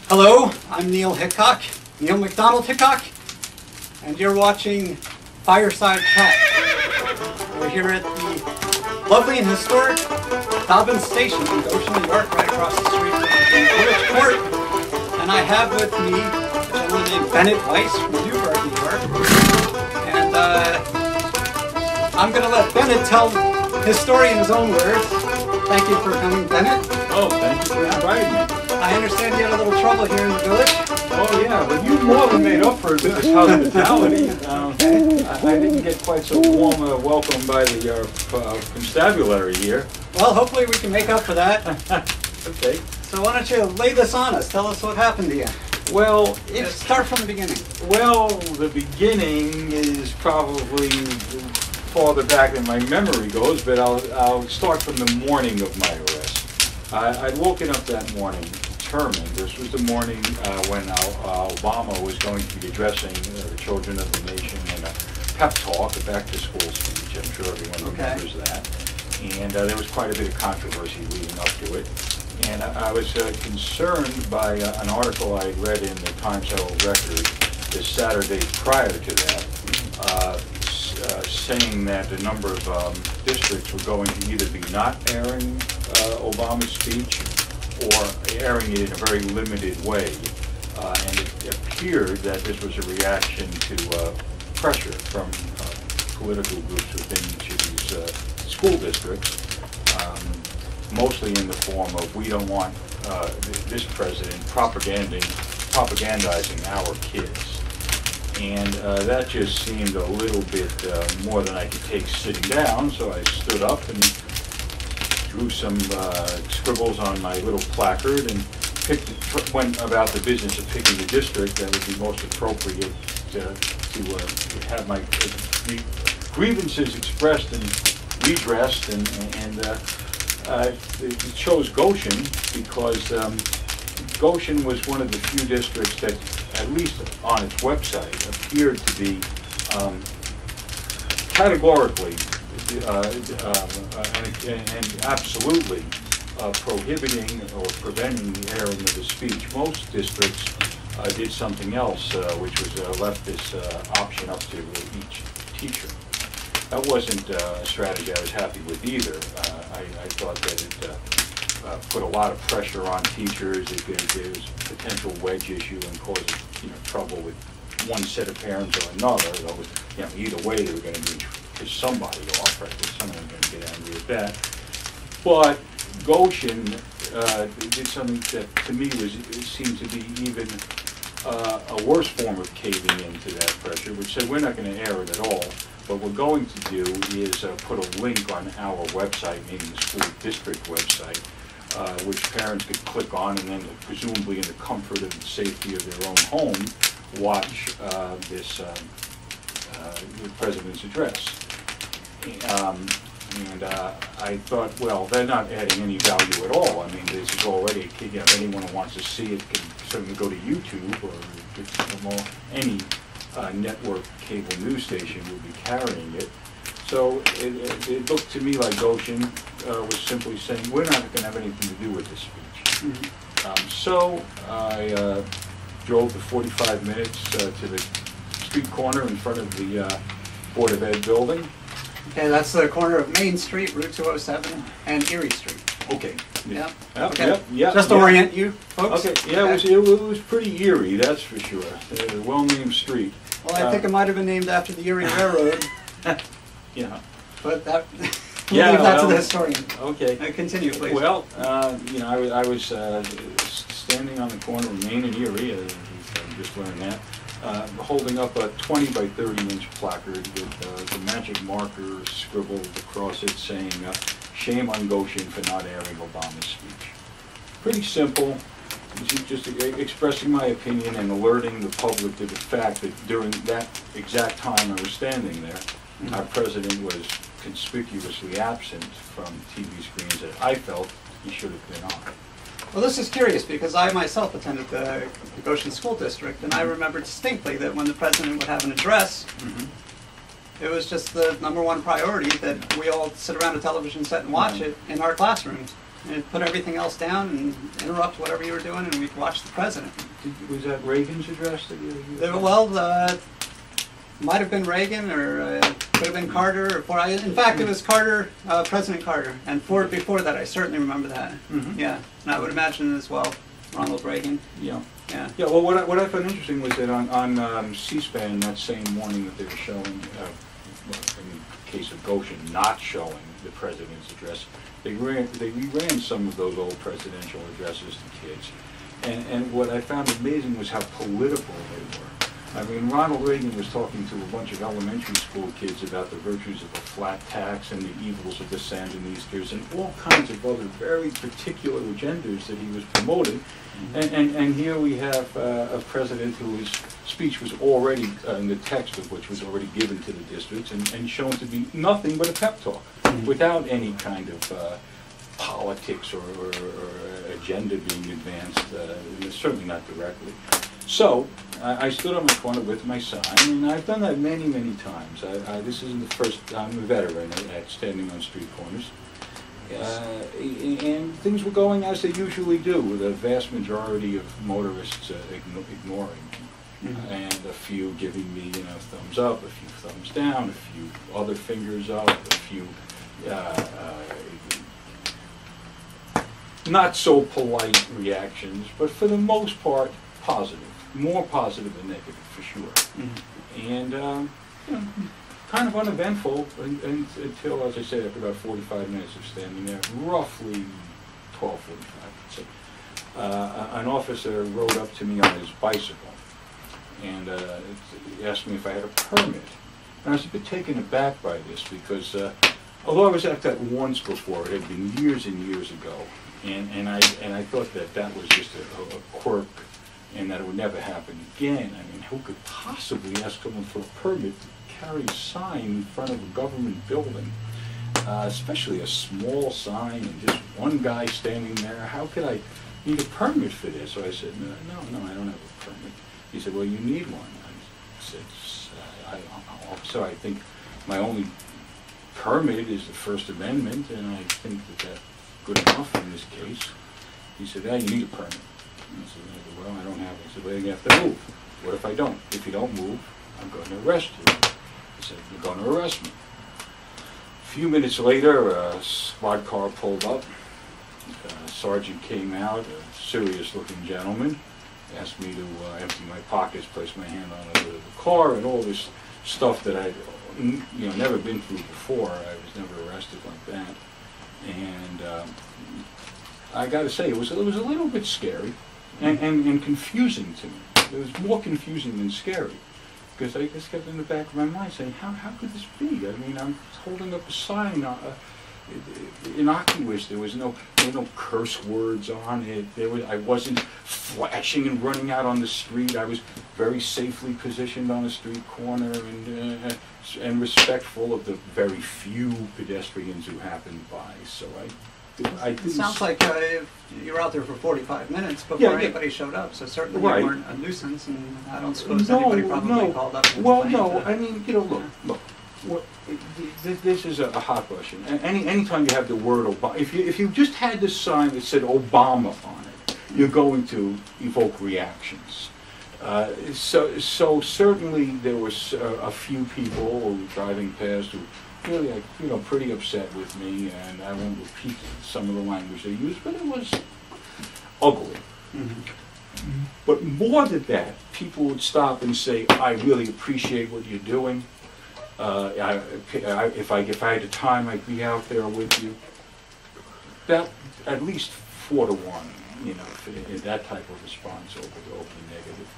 Hello, I'm Neil Hickok, Neil MacDonald Hickok, and you're watching Fireside Chat. We're here at the lovely and historic Dobbins Station in Goshen, New York, right across the street from Village Court. And I have with me a gentleman named Bennett Weiss from Newburgh, New York. And I'm going to let Bennett tell his story in his own words. Thank you for coming, Bennett. Oh, thank you for inviting me. I understand you had a little trouble here in the village. Oh yeah, but you more than made up for it with this hospitality. I didn't get quite so warm a welcome by the constabulary here. Well, hopefully we can make up for that. Okay. So why don't you lay this on us? Tell us what happened to you. Well, Start from the beginning. Well, the beginning is probably farther back than my memory goes, but I'll start from the morning of my arrest. I'd woken up that morning determined. This was the morning when Obama was going to be addressing the children of the nation in a pep talk, a back-to-school speech. I'm sure everyone remembers that. And there was quite a bit of controversy leading up to it. And I was concerned by an article I had read in the Times Herald Record the Saturday prior to that, saying that a number of districts were going to either be not airing Obama's speech or airing it in a very limited way. And it appeared that this was a reaction to pressure from political groups within each of these school districts, mostly in the form of, we don't want this president propagandizing our kids. And that just seemed a little bit more than I could take sitting down, so I stood up and drew some scribbles on my little placard and went about the business of picking the district that would be most appropriate to have my grievances expressed and redressed, and it chose Goshen because Goshen was one of the few districts that, at least on its website, appeared to be categorically and absolutely prohibiting or preventing the airing of the speech. Most districts did something else, which was left this option up to each teacher. That wasn't a strategy I was happy with either. I thought that it put a lot of pressure on teachers. It was a potential wedge issue and caused trouble with one set of parents or another. Either way they were going to piss somebody off, right? Someone was going to get angry at that. But Goshen did something that to me seemed to be even a worse form of caving into that pressure, which said we're not going to air it at all. What we're going to do is put a link on our website, maybe the school district website, which parents could click on and then presumably in the comfort and safety of their own home watch the president's address. And I thought, well, they're not adding any value at all. I mean, this is already, anyone who wants to see it can certainly go to YouTube or any network cable news station would be carrying it. So it looked to me like Goshen was simply saying, we're not going to have anything to do with this speech. Mm-hmm. So I drove the 45 minutes to the street corner in front of the Board of Ed building. Okay, that's the corner of Main Street, Route 207, and Erie Street. Okay. Yeah. Okay. Yep. Just to orient you folks. Okay. Yeah, okay. It was pretty eerie, that's for sure. A well-named street. Well, I think it might have been named after the Erie Railroad. Yeah. But that we'll leave that to the historian. Okay. Continue, please. Well, I was standing on the corner of Main and Erie. I just learned that. Holding up a 20 by 30 inch placard with the magic marker scribbled across it saying, shame on Goshen for not airing Obama's speech. Pretty simple, just expressing my opinion and alerting the public to the fact that during that exact time I was standing there, our president was conspicuously absent from TV screens that I felt he should have been on. Well, this is curious because I myself attended the Goshen School District, and I remember distinctly that when the president would have an address, it was just the #1 priority that we all sit around a television set and watch it in our classrooms. and put everything else down and interrupt whatever you were doing, and we'd watch the president. Was that Reagan's address that you? Well, might have been Reagan, or could have been Carter. Or in fact, it was Carter, President Carter, and Ford before that. I certainly remember that. Mm-hmm. Yeah, and I would imagine as well, Ronald Reagan. Yeah. Yeah. Yeah. Well, what I found interesting was that on C-SPAN that same morning that they were showing, in the case of Goshen, not showing the president's address, they reran some of those old presidential addresses to kids, and what I found amazing was how political they were. I mean, Ronald Reagan was talking to a bunch of elementary school kids about the virtues of a flat tax and the evils of the Sandinistas and all kinds of other very particular agendas that he was promoting. And here we have a president whose speech was already, in the text of which was already given to the districts and shown to be nothing but a pep talk, without any kind of politics or agenda being advanced, certainly not directly. So I stood on my corner with my sign, and I've done that many, many times. This isn't the first time I'm a veteran at standing on street corners. And things were going as they usually do, with a vast majority of motorists ignoring me, and a few giving me, thumbs up, a few thumbs down, a few other fingers up, a few not so polite reactions, but for the most part, positive. More positive than negative, for sure. And kind of uneventful until, as I said, after about 45 minutes of standing there, roughly 12:45, I'd say, an officer rode up to me on his bicycle and asked me if I had a permit. And I was a bit taken aback by this because although I was at that once before, it had been years and years ago, and I thought that was just a quirk, and that it would never happen again. I mean, who could possibly ask someone for a permit to carry a sign in front of a government building, especially a small sign and just one guy standing there? How could I need a permit for this? So I said, no, I don't have a permit. He said, well, you need one. I said, officer, I think my only permit is the First Amendment, and I think that's good enough in this case. He said, yeah, you need a permit. I said, well, I don't have it. He said, well, you have to move. What if I don't? If you don't move, I'm going to arrest you. He said, you're going to arrest me. A few minutes later, a squad car pulled up. A sergeant came out, a serious-looking gentleman, asked me to empty my pockets, place my hand on the hood of the car, and all this stuff that I'd never been through before. I was never arrested like that. And I got to say, it was a little bit scary. And confusing to me. It was more confusing than scary, because I just kept in the back of my mind saying, how could this be? I mean, I'm holding up a sign, innocuous. There was no curse words on it. I wasn't flashing and running out on the street. I was very safely positioned on a street corner and respectful of the very few pedestrians who happened by. So it sounds like you were out there for 45 minutes before anybody showed up, so certainly you weren't a nuisance, and I don't suppose anybody probably called up. I mean, look, this is a hot button. Anytime you have the word Obama, if you just had the sign that said Obama on it, you're going to evoke reactions. So certainly there was a few people who were driving past who really, pretty upset with me, and I won't repeat some of the language they used, but it was ugly. But more than that, people would stop and say, I really appreciate what you're doing. If I had the time, I'd be out there with you. That, at least 4 to 1, that type of response over the negative.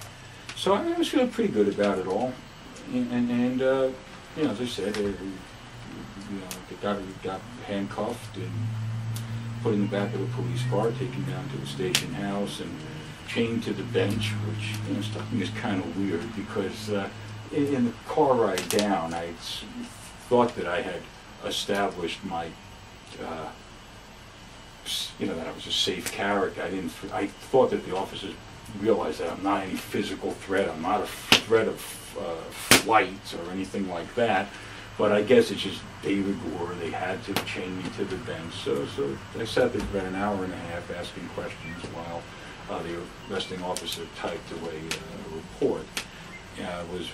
So I was feeling pretty good about it all. And as I said, they got handcuffed and put in the back of a police car, taken down to the station house and chained to the bench, which struck me as kind of weird because in the car ride down, I thought that I had established my, that I was a safe character. I thought that the officers realized that I'm not any physical threat. I'm not a threat of flight or anything like that. But I guess it's just David Gore. They had to chain me to the bench. So I sat there for about an hour and a half asking questions while the arresting officer typed away a report. Was